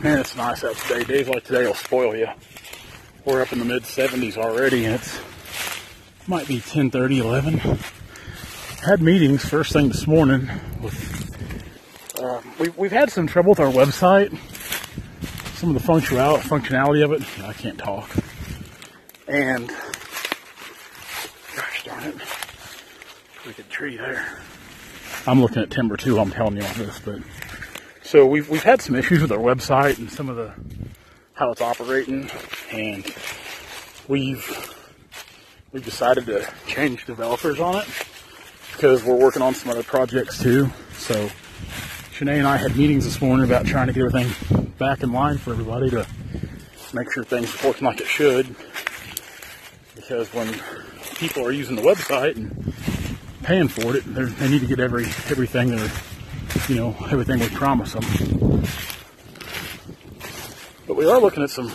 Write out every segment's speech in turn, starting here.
Man, it's nice out today. Days like today will spoil you. We're up in the mid 70s already, and it might be 10:30, 11. Had meetings first thing this morning. We've had some trouble with our website. Some of the functionality of it. I can't talk. And gosh darn it, wicked tree there. I'm looking at timber too. I'm telling you all this, but so we've had some issues with our website and some of how it's operating, and we've decided to change developers on it because we're working on some other projects too. So Shanae and I had meetings this morning about trying to get everything back in line for everybody to make sure things are working like it should. Because when people are using the website and paying for it, they need to get everything everything we promise them. But we are looking at some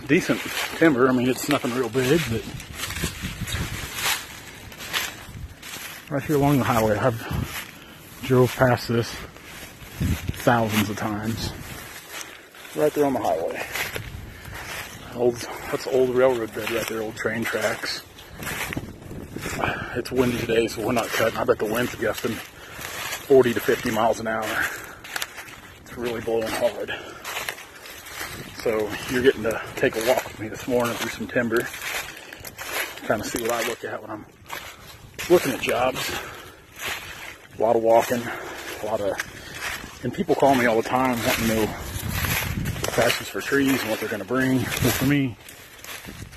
decent timber. I mean, it's nothing real big, but right here along the highway, I've drove past this thousands of times. Right there on the highway. That's old railroad bed right there, old train tracks. It's windy today, so we're not cutting. I bet the wind's gusting 40 to 50 miles an hour. It's really blowing hard. So you're getting to take a walk with me this morning through some timber. Kind of see what I look at when I'm looking at jobs. A lot of walking, and people call me all the time wanting to know prices for trees and what they're going to bring. Well, for me,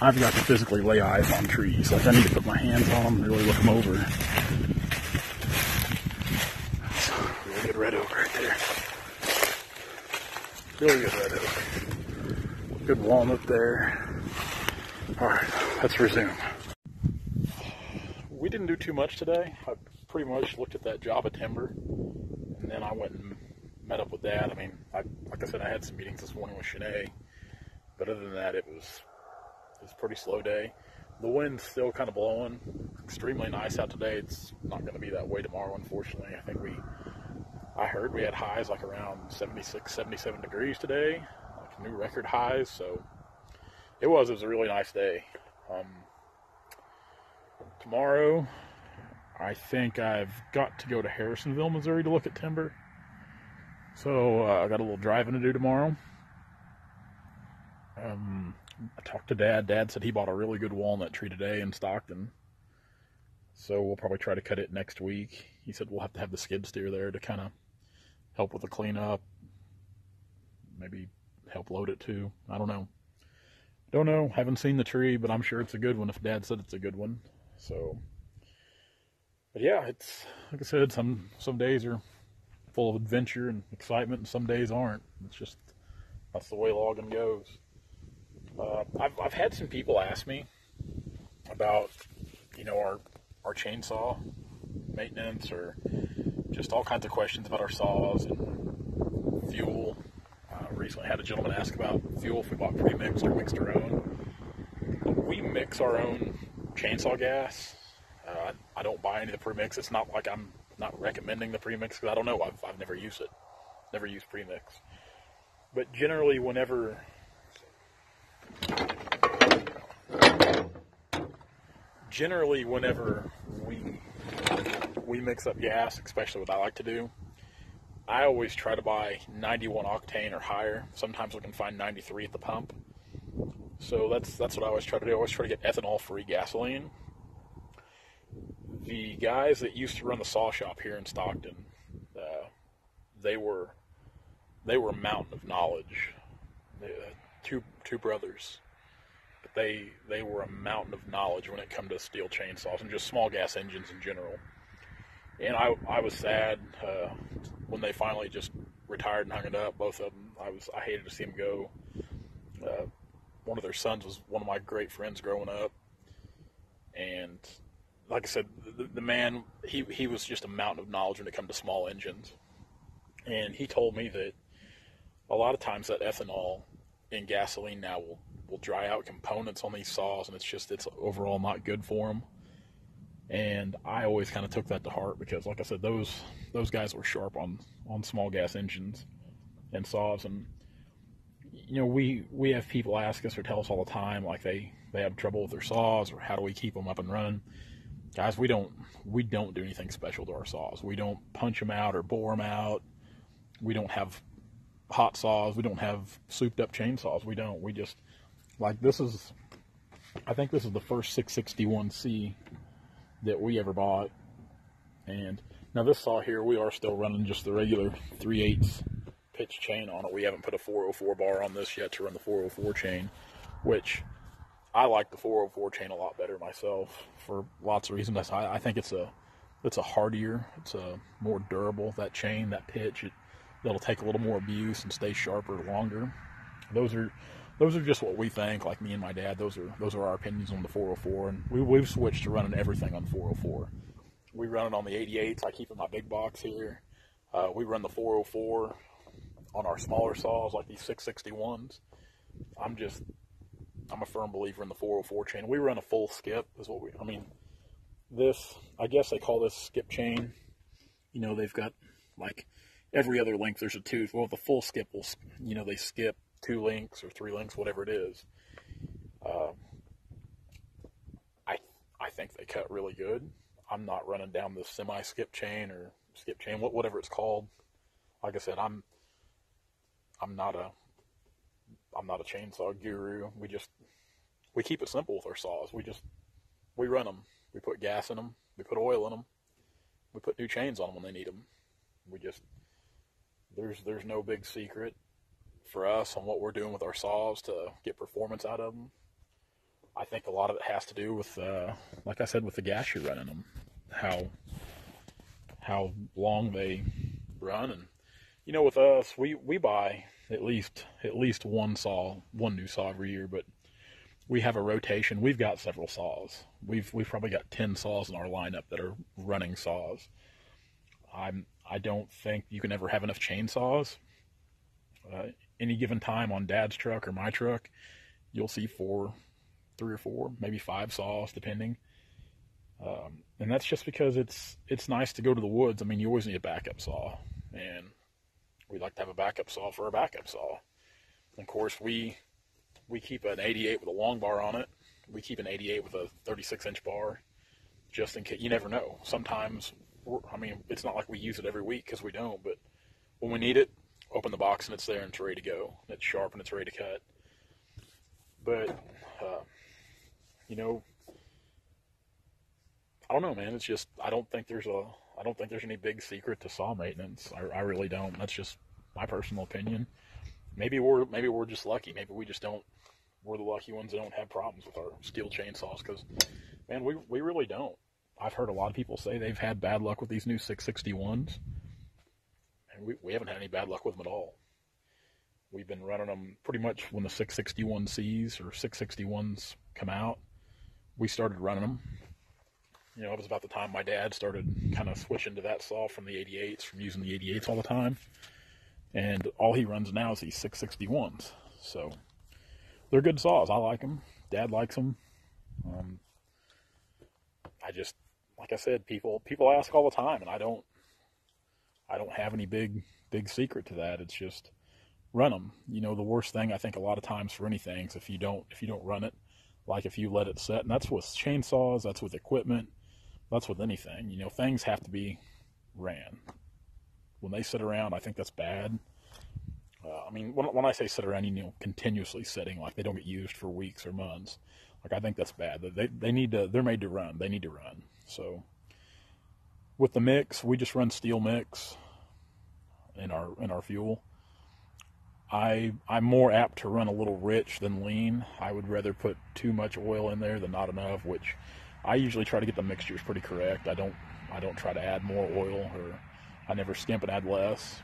I've got to physically lay eyes on trees. Like, I need to put my hands on them and really look them over. That's a really good red oak right there. Really good red oak. Good walnut there. Alright, let's resume. We didn't do too much today. I pretty much looked at that job of timber, and then I went and met up with Dad. I mean, like I said, I had some meetings this morning with Shanae, but other than that, it was a pretty slow day. The wind's still kind of blowing. Extremely nice out today. It's not going to be that way tomorrow, unfortunately. I think I heard we had highs like around 76, 77 degrees today, like new record highs. So it was a really nice day. Tomorrow, I think I've got to go to Harrisonville, Missouri to look at timber. So I got a little driving to do tomorrow. I talked to Dad. Dad said he bought a really good walnut tree today in Stockton. So we'll probably try to cut it next week. He said we'll have to have the skid steer there to kind of help with the cleanup. Maybe help load it too. I don't know. Don't know. Haven't seen the tree, but I'm sure it's a good one if Dad said it's a good one. So, but yeah, it's like I said, some days are full of adventure and excitement, and some days aren't. It's just, that's the way logging goes. I've had some people ask me about, our chainsaw maintenance, or just all kinds of questions about our saws and fuel. Recently had a gentleman ask about fuel, if we bought pre-mixed or mixed our own. We mix our own chainsaw gas. I don't buy any of the pre-mix. It's not like I'm not recommending the pre-mix, because I don't know. I've never used it. Never used pre-mix. But generally, whenever we mix up gas, especially what I like to do, I always try to buy 91 octane or higher. Sometimes we can find 93 at the pump. So that's what I always try to do. I always try to get ethanol-free gasoline. The guys that used to run the saw shop here in Stockton, they were a mountain of knowledge. Two brothers, but they were a mountain of knowledge when it come to steel chainsaws and just small gas engines in general. And I was sad when they finally just retired and hung it up. Both of them, I hated to see them go. One of their sons was one of my great friends growing up, and like I said, the man, he was just a mountain of knowledge when it comes to small engines. And he told me that a lot of times that ethanol in gasoline now will dry out components on these saws, and it's overall not good for them. And I always kind of took that to heart, because like I said, those guys were sharp on small gas engines. and saws. And you know, we have people ask us or tell us all the time, like they have trouble with their saws, or how do we keep them up and running. Guys, we don't do anything special to our saws. We don't punch them out or bore them out. We don't have hot saws. We don't have souped up chainsaws. We don't. We just, like, this is, I think this is the first 661C that we ever bought. And now this saw here, we are still running just the regular 3/8 pitch chain on it. We haven't put a 404 bar on this yet to run the 404 chain, which I like the 404 chain a lot better myself for lots of reasons. I think it's a hardier, it's a more durable, that chain, that pitch, that'll take a little more abuse and stay sharper longer. Those are just what we think, like me and my dad. Those are our opinions on the 404, and we've switched to running everything on 404. We run it on the 88s. I keep in my big box here. We run the 404 on our smaller saws, like these 661s. I'm a firm believer in the 404 chain. We run a full skip, I guess they call this skip chain. You know, they've got, like, every other length there's a tooth. Well, the full skip will, you know, they skip 2 links or 3 links, whatever it is. I think they cut really good. I'm not running down the semi-skip chain or skip chain, whatever it's called. Like I said, I'm not a chainsaw guru. We keep it simple with our saws. We run them. We put gas in them. We put oil in them. We put new chains on them when they need them. There's no big secret for us on what we're doing with our saws to get performance out of them. I think a lot of it has to do with, like I said, with the gas you're running them, how long they run. And you know, with us, we buy at least one new saw every year, but we have a rotation. We've got several saws. We've probably got 10 saws in our lineup that are running saws. I don't think you can ever have enough chainsaws. Any given time on Dad's truck or my truck, you'll see 3 or 4, maybe 5 saws, depending. And that's just because it's nice to go to the woods. I mean, you always need a backup saw, and we like to have a backup saw for a backup saw. And of course, we keep an 88 with a long bar on it. We keep an 88 with a 36-inch bar, just in case. You never know. Sometimes, it's not like we use it every week, because we don't, but when we need it, open the box and it's there and it's ready to go. It's sharp and it's ready to cut. But, you know, I don't know, man. It's just, I don't think there's any big secret to saw maintenance. I really don't. That's just my personal opinion. Maybe we're just lucky. Maybe we're the lucky ones that don't have problems with our steel chainsaws, because, man, we really don't. I've heard a lot of people say they've had bad luck with these new 661s, and we haven't had any bad luck with them at all. We've been running them pretty much when the 661Cs or 661s come out. We started running them. You know, it was about the time my dad started kind of switching to that saw from the 88s, from using the 88s all the time. And all he runs now is these 661s. So they're good saws. I like them. Dad likes them. Like I said, people ask all the time, and I don't have any big secret to that. It's just run them. You know, the worst thing I think a lot of times for anything is if you don't run it, like if you let it set. And that's with chainsaws, that's with equipment, that's with anything. You know, things have to be ran. When they sit around, I think that's bad. When I say sit around, you know, continuously sitting, like they don't get used for weeks or months. Like, I think that's bad. They need to. They're made to run. They need to run. So with the mix, we just run steel mix in our fuel. I'm more apt to run a little rich than lean. I would rather put too much oil in there than not enough, which I usually try to get the mixtures pretty correct. I don't try to add more oil, or I never skimp and add less.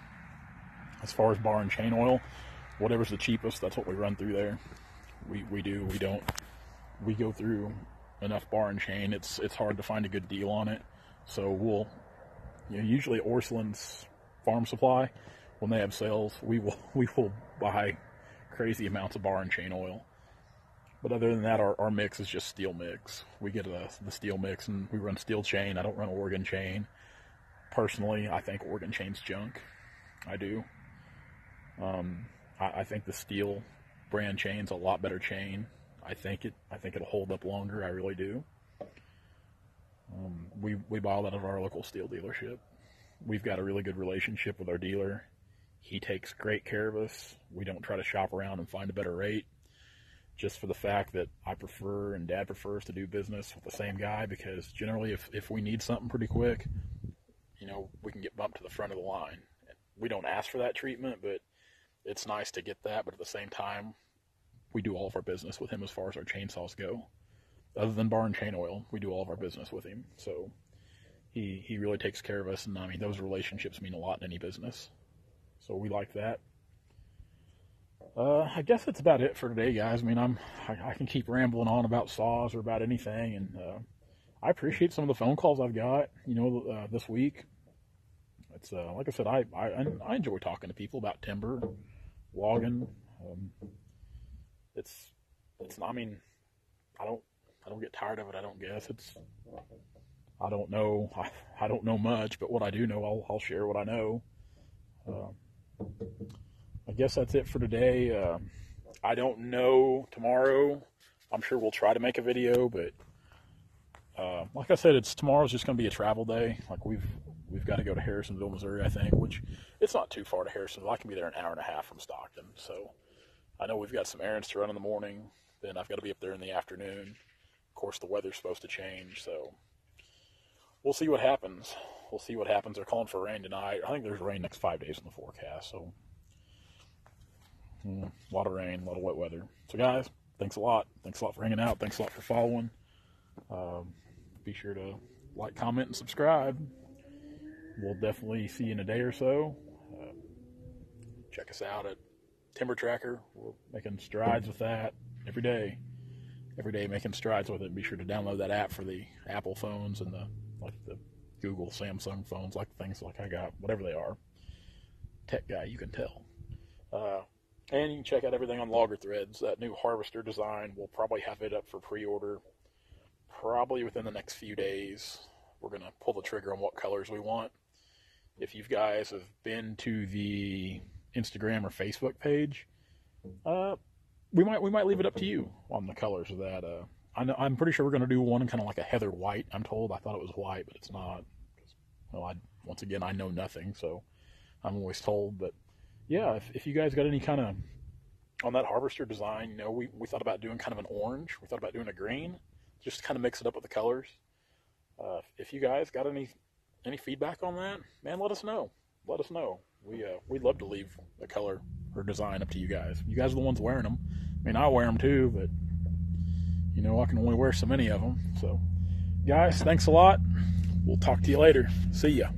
As far as bar and chain oil, whatever's the cheapest, that's what we run through there. We go through enough bar and chain. It's hard to find a good deal on it. So usually Orsolin's Farm Supply, when they have sales, we will buy crazy amounts of bar and chain oil. But other than that, our mix is just steel mix. We get the steel mix, and we run steel chain. I don't run Oregon chain. Personally, I think Oregon chain's junk. I do. I think the steel brand chain's a lot better chain. I think it'll hold up longer. I really do. We buy all that at our local steel dealership. We've got a really good relationship with our dealer. He takes great care of us. We don't try to shop around and find a better rate, just for the fact that I prefer and Dad prefers to do business with the same guy, because generally if we need something pretty quick, you know, we can get bumped to the front of the line. We don't ask for that treatment, but it's nice to get that. But at the same time, we do all of our business with him as far as our chainsaws go. Other than bar and chain oil, we do all of our business with him. So he really takes care of us, and I mean, those relationships mean a lot in any business. So we like that. I guess that's about it for today, guys. I mean, I can keep rambling on about saws or about anything, and I appreciate some of the phone calls I've got, you know, this week. It's like I said, I enjoy talking to people about timber, logging. It's I mean, I don't get tired of it. I don't guess I don't know much, but what I do know, I'll share what I know. I guess that's it for today. I don't know tomorrow. I'm sure we'll try to make a video, but like I said, tomorrow's just going to be a travel day. Like we've got to go to Harrisonville, Missouri, I think, which it's not too far to Harrisonville. I can be there an hour and a half from Stockton. So I know we've got some errands to run in the morning. Then I've got to be up there in the afternoon. Of course, the weather's supposed to change, so we'll see what happens. We'll see what happens. They're calling for rain tonight. I think there's rain next 5 days in the forecast, so a lot of rain, a lot of wet weather. So guys, thanks a lot. Thanks a lot for hanging out. Thanks a lot for following. Be sure to like, comment, and subscribe. We'll definitely see you in a day or so. Check us out at Timber Tracker. We're making strides with that every day. Every day making strides with it. Be sure to download that app for the Apple phones and the Google, Samsung phones, like things like I got, whatever they are. Tech guy, you can tell. And you can check out everything on Logger Threads. That new harvester design, we'll probably have it up for pre-order probably within the next few days. We're going to pull the trigger on what colors we want. If you guys have been to the Instagram or Facebook page, we might leave it up to you on the colors of that. I'm pretty sure we're going to do one in kind of like a heather white, I'm told. I thought it was white, but it's not. Well, once again, I know nothing, so I'm always told. But yeah, if you guys got any kind of, on that harvester design, you know, we thought about doing kind of an orange. We thought about doing a green, just to kind of mix it up with the colors. If you guys got any feedback on that, man, let us know. Let us know. We'd love to leave a color or design up to you guys. You guys are the ones wearing them. I mean, I wear them too, but you know, I can only wear so many of them. So, guys, thanks a lot. We'll talk to you later. See ya.